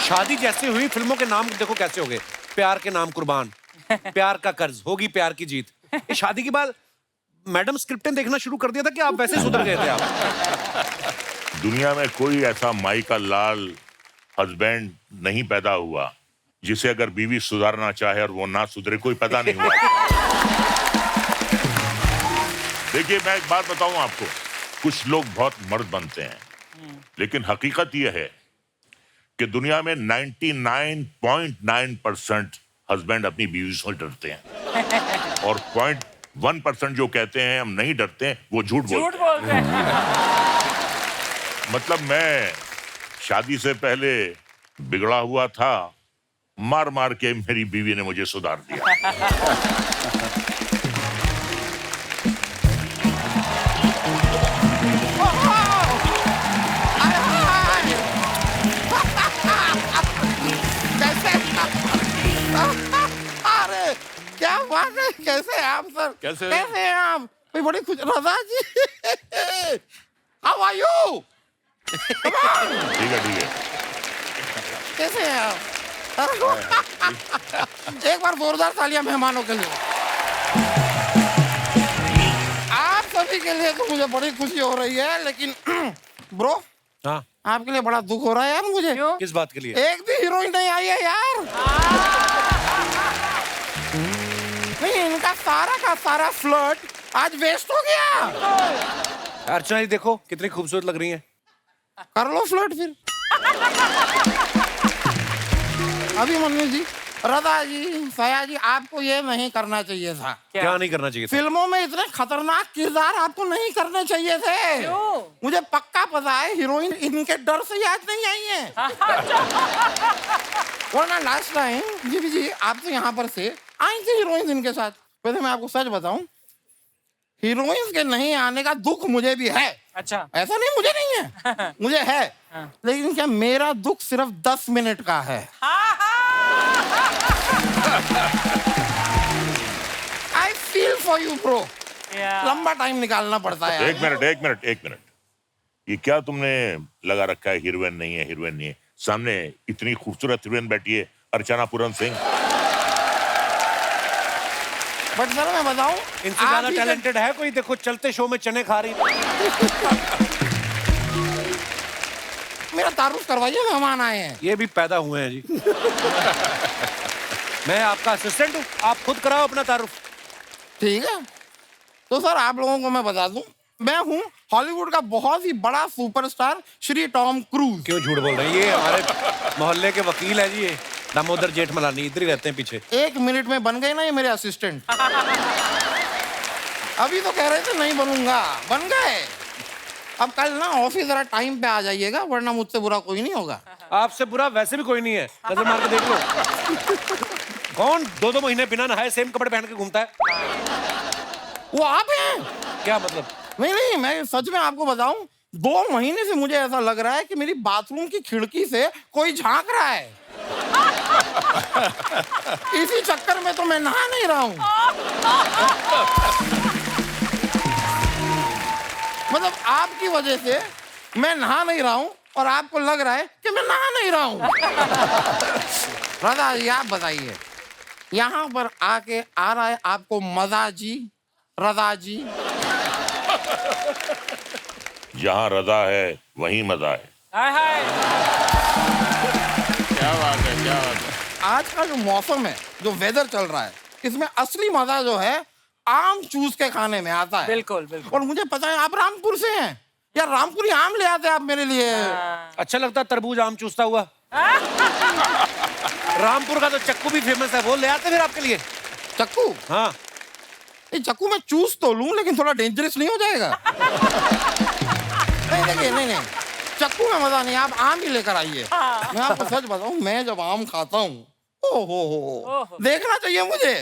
शादी जैसे हुई फिल्मों के नाम देखो कैसे हो गए, प्यार के नाम कुर्बान, प्यार का कर्ज, होगी प्यार की जीत। ये शादी के बाद मैडम स्क्रिप्टें देखना शुरू कर दिया था कि आप वैसे सुधर गए थे आप? दुनिया में कोई ऐसा माई का लाल हस्बैंड नहीं पैदा हुआ जिसे अगर बीवी सुधारना चाहे और वो ना सुधरे, कोई पैदा नहीं हुआ। देखिए मैं एक बात बताऊं आपको, कुछ लोग बहुत मर्द बनते हैं, लेकिन हकीकत यह है कि दुनिया में 99.9% हस्बैंड अपनी बीवी से डरते हैं और 0.1% जो कहते हैं हम नहीं डरते, वो झूठ बोलते हैं। मतलब मैं शादी से पहले बिगड़ा हुआ था, मार मार के मेरी बीवी ने मुझे सुधार दिया। अरे क्या बात है, कैसे हैं आप सर? कैसे हैं आप? मैं बड़ी खुश। रजा जी, हाउ आर यू? ठीक है। कैसे हैं आप? एक बार जोरदार तालियां मेहमानों के लिए। आप सभी के लिए तो मुझे बड़ी खुशी हो रही है, लेकिन ब्रो, हाँ आपके लिए बड़ा दुख हो रहा है यार मुझे। किस बात के लिए? एक भी हीरोइन नहीं आई है यार। नहीं, इनका सारा का सारा फ्लर्ट आज वेस्ट हो गया। अर्चना जी देखो कितनी खूबसूरत लग रही हैं। कर लो फ्लर्ट फिर। अभी मन्नू जी रदा जी, सया जी, आपको ये नहीं करना चाहिए था। क्या नहीं करना चाहिए था? फिल्मों में इतने खतरनाक किरदार आपको नहीं करने चाहिए थे। क्यों? मुझे पक्का पता है हीरोइन इनके डर से याद नहीं आई है। वरना लास्ट टाइम जी आप तो यहाँ पर से आई थी हीरोइन इनके साथ। वैसे मैं आपको सच बताऊं, हीरोइन के नहीं आने का दुख मुझे भी है। अच्छा। ऐसा नहीं मुझे नहीं है, मुझे है। लेकिन क्या मेरा दुख सिर्फ 10 मिनट का है। I feel for you bro. लंबा टाइम निकालना पड़ता है। एक मिनट। ये क्या तुमने लगा रखा है, हीरोइन नहीं है? सामने इतनी खूबसूरत हीरोइन बैठी है, अर्चना पूरन सिंह। बट सर मैं बताऊं, इनसे ज्यादा टैलेंटेड है कोई? देखो चलते शो में चने खा रही। मेरा तारुफ करवाइए, मेहमान आए हैं। ये भी पैदा हुए हैं जी। मैं आपका असिस्टेंट हूँ, आप खुद कराओ अपना तारुफ। ठीक है, तो सर आप लोगों को मैं बता दूं, मैं हूँ हॉलीवुड का बहुत ही बड़ा सुपरस्टार श्री टॉम क्रूज। क्यों झूठ बोल रहे हैं? ये हमारे मोहल्ले के वकील है जी, ये दामोदर जेठमलानी, इधर ही रहते हैं पीछे। 1 मिनट में बन गए ना ये मेरे असिस्टेंट। अभी तो कह रहे थे नहीं बनूंगा, बन गए। अब कल ना ऑफिस जरा टाइम पे आ जाइएगा, वरना मुझसे बुरा कोई नहीं होगा। आपसे बुरा वैसे भी कोई नहीं है, नजर मार के देख लो। कौन 2-2 महीने बिना नहाए सेम कपड़े पहन के घूमता है? वो आप हैं? क्या मतलब? नहीं, मैं सच में आपको बताऊं, 2 महीने से मुझे ऐसा लग रहा है कि मेरी बाथरूम की खिड़की से कोई झांक रहा है। इसी चक्कर में तो मैं नहा नहीं रहा हूं। मतलब आपकी वजह से मैं नहा नहीं रहा हूं और आपको लग रहा है कि मैं नहा नहीं रहा हूं। रजा जी आप बताइए, यहाँ पर आके आ रहा है आपको मजा जी? रजा जी, जहाँ रजा है वहीं मजा है। हाय हाय। क्या बात है। आज का जो मौसम है, जो वेदर चल रहा है, इसमें असली मजा जो है आम चूस के खाने में आता है। बिल्कुल। और मुझे पता है आप रामपुर से हैं, यार रामपुरी आम ले आते आप मेरे लिए। अच्छा लगता है तरबूज आम चूसता हुआ? रामपुर का तो चक्कू भी फेमस है, वो ले आते फिर आपके लिए। चक्कू? हाँ। ये चक्कू मैं चूस तो लूं, लेकिन थोड़ा डेंजरस नहीं हो जाएगा? नहीं, चक्कू में मजा नहीं, आप आम ही लेकर आइए। मैं आपको सच बताऊं, मैं जब आम खाता हूँ, ओहो, देखना चाहिए मुझे।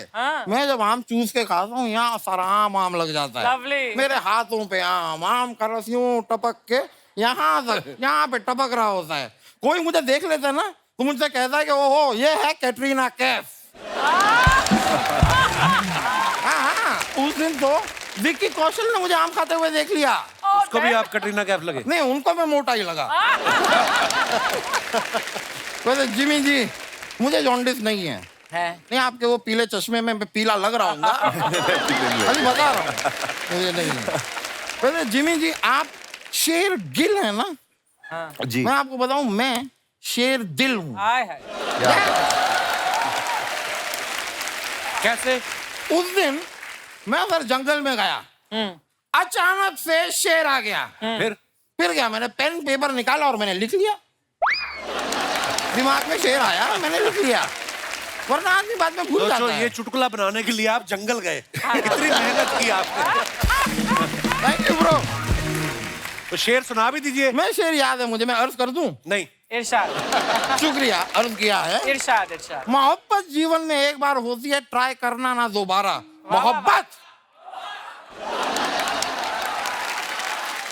मैं जब आम चूस के खाता हूँ, यहाँ सारा आम लग जाता है। Lovely. मेरे हाथों पे आम का रस यूं टपक के यहाँ पे टपक रहा होता है। कोई मुझे देख लेता है ना, तो मुझसे कहता है कि ओहो ये है कैटरीना कैफ। हाँ, उस दिन तो विक्की कौशल ने मुझे आम खाते हुए देख लिया। उसको भी आप कटरीना कैफ लगे? नहीं, उनको मैं मोटा ही लगा। वैसे जिमी जी, मुझे जॉन्डिस नहीं है। नहीं, आपके वो पीले चश्मे में पीला लग रहा हूँ। अभी बता रहा हूँ, मुझे नहीं है। वैसे जिमी जी, आप शेर गिल है ना? जी। मैं आपको बताऊं, मैं शेर दिल हूँ। हाय हाय। कैसे? उस दिन मैं अगर जंगल में गया, अचानक से शेर आ गया। फिर क्या, मैंने पेन पेपर निकाला और मैंने लिख लिया। दिमाग में शेर आया, मैंने लिख लिया, वरना आदमी बाद में भूल जाता है। ये चुटकुला बनाने के लिए आप जंगल गए, इतनी मेहनत की आपने। Thank you bro. तो शेर सुना भी दीजिए। मैं शेर याद है मुझे, मैं अर्ज कर दूं? नहीं। इरशाद। शुक्रिया, अर्ज किया है। इरशाद। मोहब्बत जीवन में एक बार होती है, ट्राई करना ना दोबारा।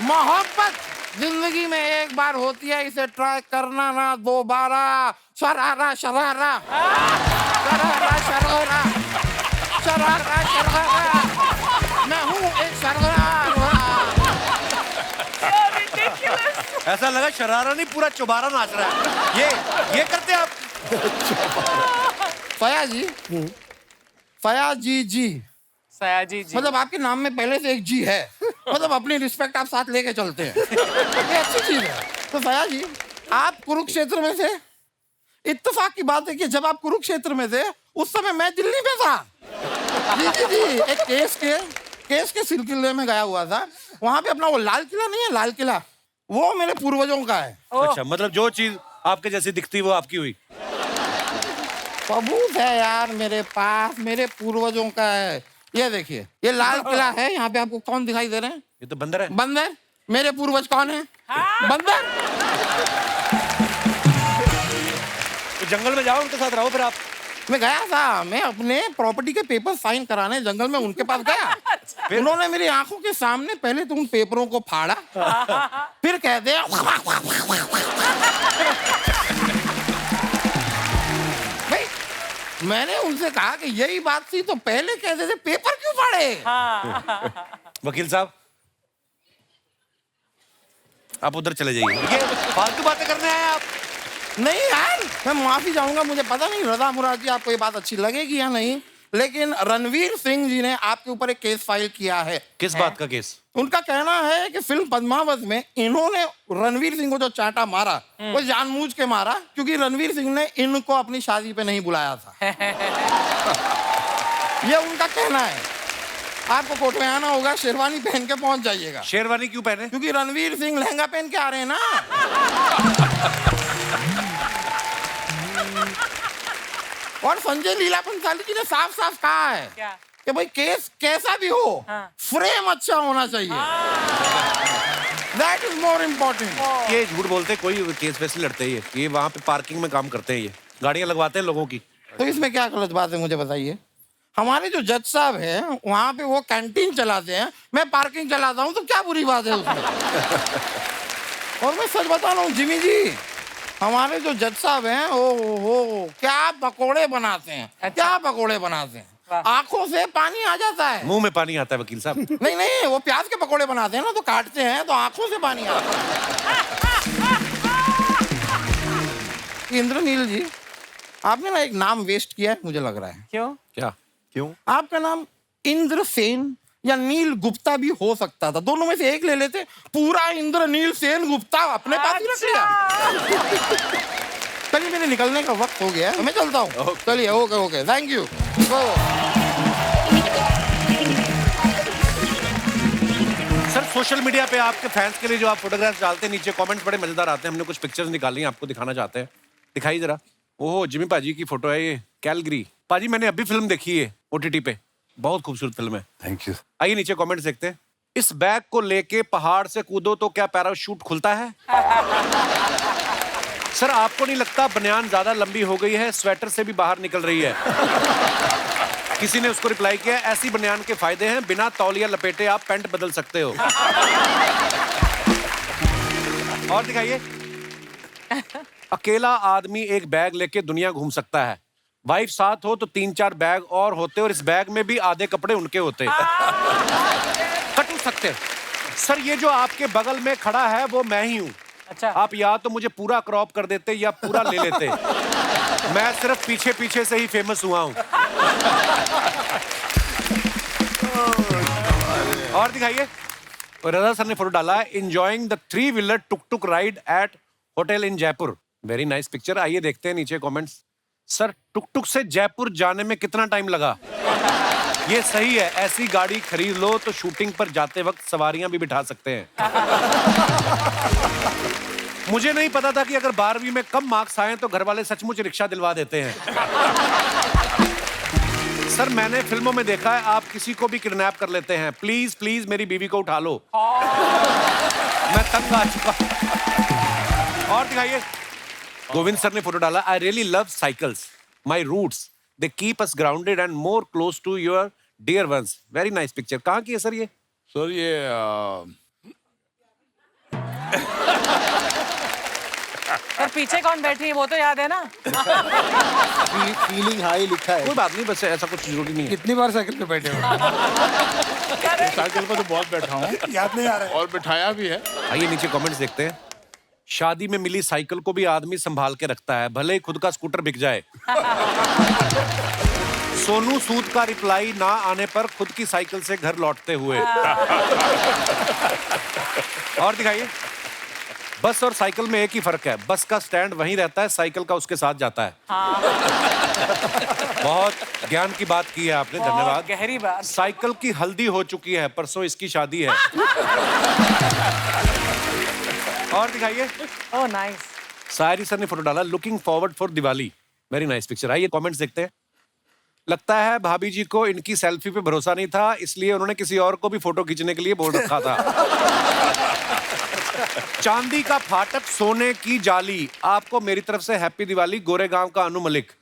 मोहब्बत जिंदगी में एक बार होती है, इसे ट्राई करना ना दोबारा। शरारा शरारा शरारा शरारा शरारा शरारा, मैं हूँ एक शरारा। ऐसा लगा शरारा नहीं, पूरा चौबारा नाच रहा है। ये करते आप? फयाजी जी, सयाजी जी, मतलब आपके नाम में पहले से एक जी है, मतलब अपनी रिस्पेक्ट आप साथ लेके चलते हैं, ये अच्छी चीज है। तो फयाज जी, आप कुरुक्षेत्र में थे। इत्तेफाक की बात है कि जब आप कुरुक्षेत्र में थे, उस समय मैं दिल्ली में था। जी, एक केस के सिलसिले में गया हुआ था। वहां पे अपना वो लाल किला नहीं है, लाल किला, वो मेरे पूर्वजों का है। अच्छा, मतलब जो चीज आपके जैसी दिखती वो आपकी हुई। सबूत है यार मेरे पास, मेरे पूर्वजों का है। ये देखिए, ये लाल किला है, यहाँ पे आपको कौन दिखाई दे रहे हैं? ये तो बंदर है। बंदर। मेरे पूर्वज कौन है? बंदर। तो जंगल में जाओ, उनके साथ रहो फिर आप। मैं गया था, मैं अपने प्रॉपर्टी के पेपर साइन कराने जंगल में उनके पास गया। उन्होंने मेरी आंखों के सामने पहले तो उन पेपरों को फाड़ा, फिर कहते हैं भाई, मैंने उनसे कहा कि यही बात थी तो पहले कहते थे पेपर क्यों फाड़े? वकील साहब, आप उधर चले जाइए, ये फालतू बातें करने आए आप। नहीं यार, मैं माफी चाहूंगा, मुझे पता नहीं रजा मुराद जी आपको ये बात अच्छी लगेगी या नहीं, लेकिन रणवीर सिंह जी ने आपके ऊपर एक केस फाइल किया है। किस बात का केस? उनका कहना है कि फिल्म पद्मावत में इन्होंने रणवीर सिंह को जो चांटा मारा वो जानबूझ के मारा, क्योंकि रणवीर सिंह ने इनको अपनी शादी पे नहीं बुलाया था। ये उनका कहना है। आपको कोर्ट में आना होगा, शेरवानी पहन के पहुंच जाइएगा। शेरवानी क्यों पहने? क्योंकि रणवीर सिंह लहंगा पहन के आ रहे हैं ना। और संजय लीला भंसाली जी ने साफ साफ कहा है कि भाई केस कैसा भी हो, फ्रेम अच्छा होना चाहिए। That is more important. ये झूठ बोलते हैं, कोई केस वैसे लड़ते हैं ये वहाँ पे पार्किंग में काम करते हैं, ये गाड़ियाँ लगवाते हैं लोगों की। तो इसमें क्या गलत बात है मुझे बताइए? हमारे जो जज साहब हैं वहाँ पे वो कैंटीन चलाते हैं, मैं पार्किंग चलाता हूँ, तो क्या बुरी बात है उसमें? और मैं सच बता रहा हूँ जिमी जी, हमारे जो जज साहब हैं ओ क्या पकोड़े बनाते हैं। अच्छा। क्या पकोड़े बनाते हैं, आंखों से पानी आ जाता है। मुंह में पानी आता है वकील साहब। नहीं, वो प्याज के पकोड़े बनाते हैं ना, तो काटते हैं तो आंखों से पानी आता है। इंद्रनील जी, आपने ना एक नाम वेस्ट किया है मुझे लग रहा है। क्यों? क्या? क्यों? आपका नाम इंद्रसेन या नील गुप्ता भी हो सकता था, दोनों में से एक ले लेते, पूरा इंद्रनील सेन गुप्ता अपने पास ही रख लिया। चलिए, मेरे निकलने का वक्त हो गया है, मैं चलता हूँ। चलिए, okay, thank you. Sir, social media पे आपके फैंस के लिए जो आप फोटोग्राफ्स डालते हैं, नीचे कमेंट्स बड़े मजेदार आते हैं। हमने कुछ पिक्चर्स निकाली हैं, आपको दिखाना चाहते हैं। दिखाइए जरा। ओह, जिमी पाजी की फोटो है ये, कैलगरी। पाजी, मैंने अभी फिल्म देखी है OTT पे, बहुत खूबसूरत फिल्म है। Thank you. आइए नीचे कमेंट्स देखते हैं। इस बैग को लेके पहाड़ से कूदो तो क्या पैराशूट खुलता है? सर, आपको नहीं लगता बनियान ज्यादा लंबी हो गई है, स्वेटर से भी बाहर निकल रही है? किसी ने उसको रिप्लाई किया, ऐसी बनियान के फायदे हैं, बिना तौलिया लपेटे आप पैंट बदल सकते हो। और दिखाइए। अकेला आदमी एक बैग लेके दुनिया घूम सकता है, वाइफ साथ हो तो 3-4 बैग और होते, और इस बैग में भी आधे कपड़े उनके होते। कट सकते। सर, ये जो आपके बगल में खड़ा है वो मैं ही हूँ। अच्छा। आप या तो मुझे पूरा क्रॉप कर देते या पूरा ले लेते। मैं सिर्फ पीछे पीछे से ही फेमस हुआ हूँ। और दिखाइए। रजा सर ने फोटो डाला है, enjoying the 3-wheeler tuk-tuk ride at hotel in Jaipur. Very nice picture. आइए देखते हैं नीचे कमेंट्स। सर, टुक-टुक से जयपुर जाने में कितना टाइम लगा? ये सही है, ऐसी गाड़ी खरीद लो तो शूटिंग पर जाते वक्त सवारियां भी बिठा सकते हैं। मुझे नहीं पता था कि अगर 12वीं में कम मार्क्स आए तो घर वाले सचमुच रिक्शा दिलवा देते हैं। सर, मैंने फिल्मों में देखा है आप किसी को भी किडनैप कर लेते हैं। प्लीज प्लीज मेरी बीवी को उठा लो, मैं तंग आ चुका। और दिखाइए। गोविंद सर ने फोटो डाला, I really love cycles, my roots, they keep us grounded and more close to your dear ones. Very nice picture. कहाँ की है सर ये? सर, ये सर, पीछे कौन बैठी है वो तो याद है ना? फीलिंग हाई लिखा है। कोई बात नहीं, बस ऐसा कुछ जरूरी नहीं है। कितनी बार साइकिल पे बैठे हो? साइकिल पर तो बहुत बैठा हूँ, याद नहीं आ रहा है। और बिठाया भी है। आइए नीचे कमेंट्स देखते हैं। शादी में मिली साइकिल को भी आदमी संभाल के रखता है, भले ही खुद का स्कूटर बिक जाए। सोनू सूद का रिप्लाई ना आने पर खुद की साइकिल से घर लौटते हुए। और दिखाइए। बस और साइकिल में एक ही फर्क है, बस का स्टैंड वहीं रहता है, साइकिल का उसके साथ जाता है। बहुत ज्ञान की बात की है आपने, धन्यवाद। गहरी बात। साइकिल की हल्दी हो चुकी है, परसों इसकी शादी है। और दिखाइए। Oh nice. सायरी सर ने फोटो डाला, looking forward for Diwali. Very nice picture. आइए कमेंट्स देखते हैं। लगता है भाभी जी को इनकी सेल्फी पे भरोसा नहीं था, इसलिए उन्होंने किसी और को भी फोटो खींचने के लिए बोल रखा था। चांदी का फाटक सोने की जाली, आपको मेरी तरफ से हैप्पी दिवाली। गोरेगांव का अनु मलिक।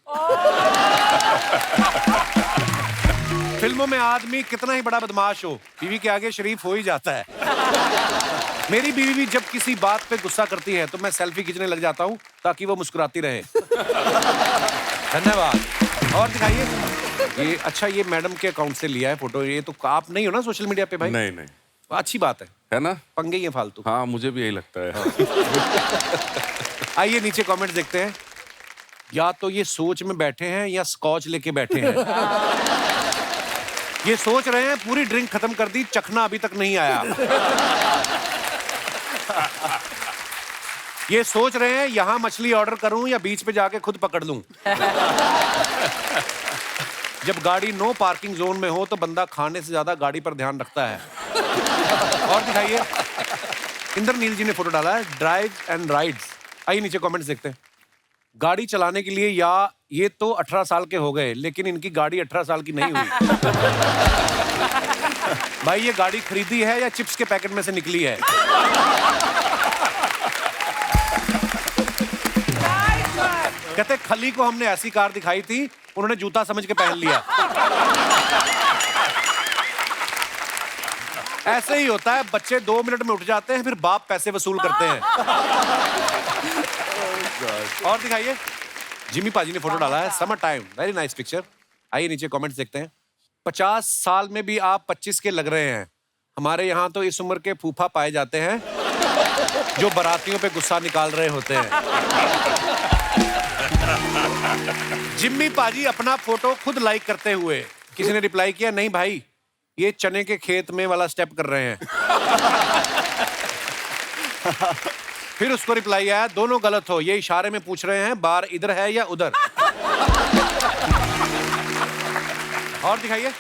फिल्मों में आदमी कितना ही बड़ा बदमाश हो, बीवी के आगे शरीफ हो ही जाता है। मेरी बीवी भी जब किसी बात पे गुस्सा करती है तो मैं सेल्फी खींचने लग जाता हूँ ताकि वो मुस्कुराती रहे। धन्यवाद। और दिखाइए ये। अच्छा, ये मैडम के अकाउंट से लिया है फोटो। ये तो आप नहीं हो ना सोशल मीडिया पे भाई? नहीं नहीं, अच्छी बात है ना? पंगे ही हैं फालतू। हाँ, मुझे भी यही लगता है। आइए नीचे कमेंट्स देखते हैं। या तो ये सोच में बैठे हैं या स्कॉच लेके बैठे हैं। ये सोच रहे हैं पूरी ड्रिंक खत्म कर दी, चखना अभी तक नहीं आया। ये सोच रहे हैं यहां मछली ऑर्डर करूं या बीच पे जाके खुद पकड़ लूं। जब गाड़ी नो पार्किंग जोन में हो तो बंदा खाने से ज्यादा गाड़ी पर ध्यान रखता है। और दिखाइए, इंद्रनील जी ने फोटो डाला है, ड्राइव एंड राइड्स। आइए नीचे कमेंट्स देखते हैं। गाड़ी चलाने के लिए या ये तो 18 साल के हो गए, लेकिन इनकी गाड़ी 18 साल की नहीं हुई। भाई ये गाड़ी खरीदी है या चिप्स के पैकेट में से निकली है? कहते खली को हमने ऐसी कार दिखाई थी, उन्होंने जूता समझ के पहन लिया। ऐसे ही होता है, बच्चे 2 मिनट में उठ जाते हैं, फिर बाप पैसे वसूल करते हैं। और दिखाइए, जिमी पाजी ने फोटो डाला है, summer time. Very nice picture. आइए नीचे कमेंट्स देखते हैं। 50 साल में भी आप 25 के लग रहे हैं। हमारे यहाँ तो इस उम्र के फूफा पाए जाते हैं जो बारातियों पे गुस्सा निकाल रहे होते हैं। जिम्मी पाजी अपना फोटो खुद लाइक करते हुए। किसी ने रिप्लाई किया, नहीं भाई ये चने के खेत में वाला स्टेप कर रहे हैं। फिर उसको रिप्लाई आया, दोनों गलत हो, ये इशारे में पूछ रहे हैं बार इधर है या उधर। और दिखाइए,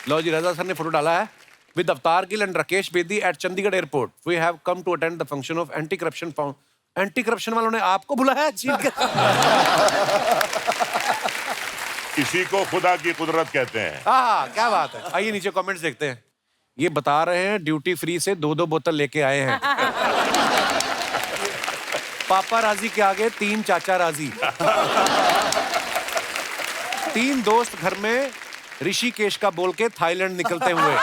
लो जी, रजा सर ने फोटो डाला है। With Avtar Gill and Rakesh Bedi at Chandigarh airport we have come to attend the function of anti corruption found. Anti corruption वालों ने आपको बुलाया? इसी को खुदा की कुदरत कहते हैं। हाँ, क्या बात है। आइए नीचे कमेंट्स देखते हैं। ये बता रहे हैं ड्यूटी फ्री से 2-2 बोतल लेके आए हैं। पापा राजी के आगे 3 चाचा राजी। 3 दोस्त घर में ऋषिकेश का बोल के थाईलैंड निकलते हुए।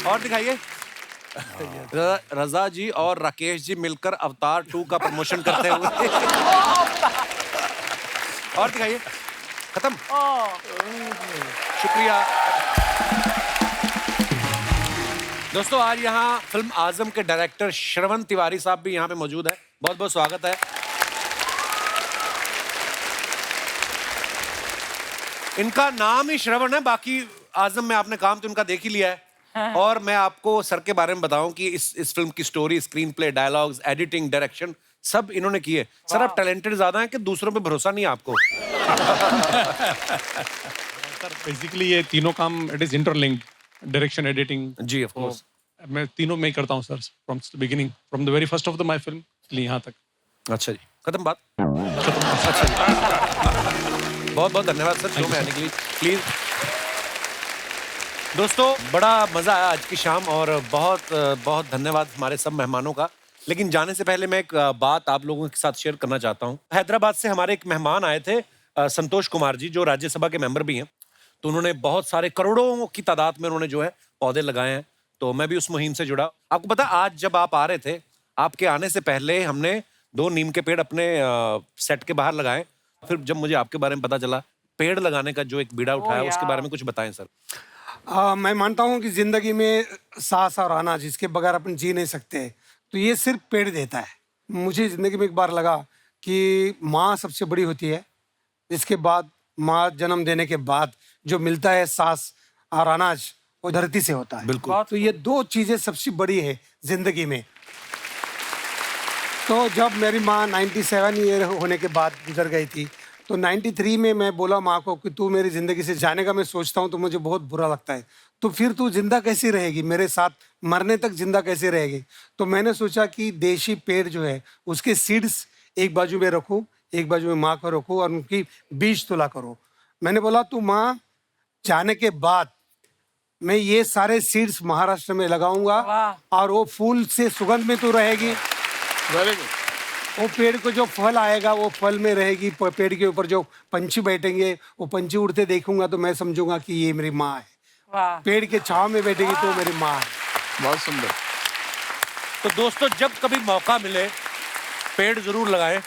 और दिखाइए, रजा जी और राकेश जी मिलकर अवतार 2 का प्रमोशन करते हुए। और दिखाइए, खत्म। शुक्रिया दोस्तों। आज यहाँ फिल्म आजम के डायरेक्टर श्रवण तिवारी साहब भी यहाँ पे मौजूद है। बहुत बहुत स्वागत है। इनका नाम ही श्रवण है, बाकी आजम में आपने काम तो इनका देख ही लिया है। और मैं आपको सर के बारे में बताऊं कि इस फिल्म की story, screen play, dialogues, editing, direction सब इन्होंने किए। सर आप टैलेंटेड ज्यादा हैं कि दूसरों पे भरोसा नहीं है आपको? सर बेसिकली ये तीनों काम it is interlinked, direction, editing. जी ऑफ कोर्स। मैं तीनों में ही करता हूँ sir, from the beginning, from the very first of the my film यहाँ तक। अच्छा जी, खत्म बात। अच्छा जी। बहुत बहुत धन्यवाद सर शो में आने के लिए। प्लीज दोस्तों, बड़ा मजा आया आज की शाम और बहुत बहुत धन्यवाद हमारे सब मेहमानों का। लेकिन जाने से पहले मैं एक बात आप लोगों के साथ शेयर करना चाहता हूँ। हैदराबाद से हमारे एक मेहमान आए थे, संतोष कुमार जी, जो राज्यसभा के मेंबर भी हैं। तो उन्होंने बहुत सारे, करोड़ों की तादाद में उन्होंने जो है पौधे लगाए हैं। तो मैं भी उस मुहिम से जुड़ा। आपको पता, आज जब आप आ रहे थे, आपके आने से पहले हमने 2 नीम के पेड़ अपने सेट के बाहर लगाए। फिर जब मुझे आपके बारे में पता चला, पेड़ लगाने का जो एक बीड़ा उठाया, उसके बारे में कुछ बताएं सर। मैं मानता हूँ कि जिंदगी में सांस और आना, जिसके बगैर अपन जी नहीं सकते, तो ये सिर्फ पेड़ देता है। मुझे जिंदगी में एक बार लगा कि माँ सबसे बड़ी होती है, इसके बाद माँ जन्म देने के बाद जो मिलता है सांस और अनाज, वो धरती से होता है। बिल्कुल। तो ये 2 चीजें सबसे बड़ी है जिंदगी में। तो जब मेरी माँ 97 ईयर होने के बाद गुजर गई थी, तो 93 में मैं बोला माँ को कि तू मेरी ज़िंदगी से जाने का मैं सोचता हूँ तो मुझे बहुत बुरा लगता है, तो फिर तू जिंदा कैसी रहेगी, मेरे साथ मरने तक जिंदा कैसे रहेगी। तो मैंने सोचा कि देशी पेड़ जो है उसके सीड्स एक बाजू में रखो, एक बाजू में माँ को रखो और उनकी बीज तुला करो। मैंने बोला तू माँ जाने के बाद मैं ये सारे सीड्स महाराष्ट्र में लगाऊंगा और वो फूल से सुगंध में तू रहेगी। Very good. वो पेड़ को जो फल आएगा वो फल में रहेगी, पेड़ के ऊपर जो पंछी बैठेंगे वो पंछी उड़ते देखूंगा तो मैं समझूंगा कि ये मेरी माँ है। वाह। पेड़ के छांव में बैठेगी तो मेरी माँ है। बहुत सुंदर। तो दोस्तों जब कभी मौका मिले पेड़ जरूर लगाएं,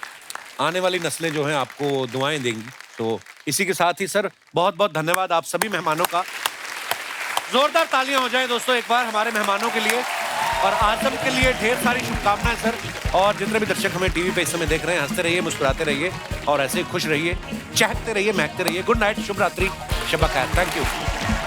आने वाली नस्लें जो हैं आपको दुआएं देंगी। तो इसी के साथ ही सर बहुत बहुत धन्यवाद आप सभी मेहमानों का। जोरदार तालियां हो जाएं दोस्तों एक बार हमारे मेहमानों के लिए और आजम के लिए ढेर सारी शुभकामनाएं सर। और जितने भी दर्शक हमें टीवी पे इस समय देख रहे हैं, हंसते रहिए, मुस्कुराते रहिए और ऐसे ही खुश रहिए, चहकते रहिए, महकते रहिए। गुड नाइट, शुभ रात्रि, शब खैर। Thank you.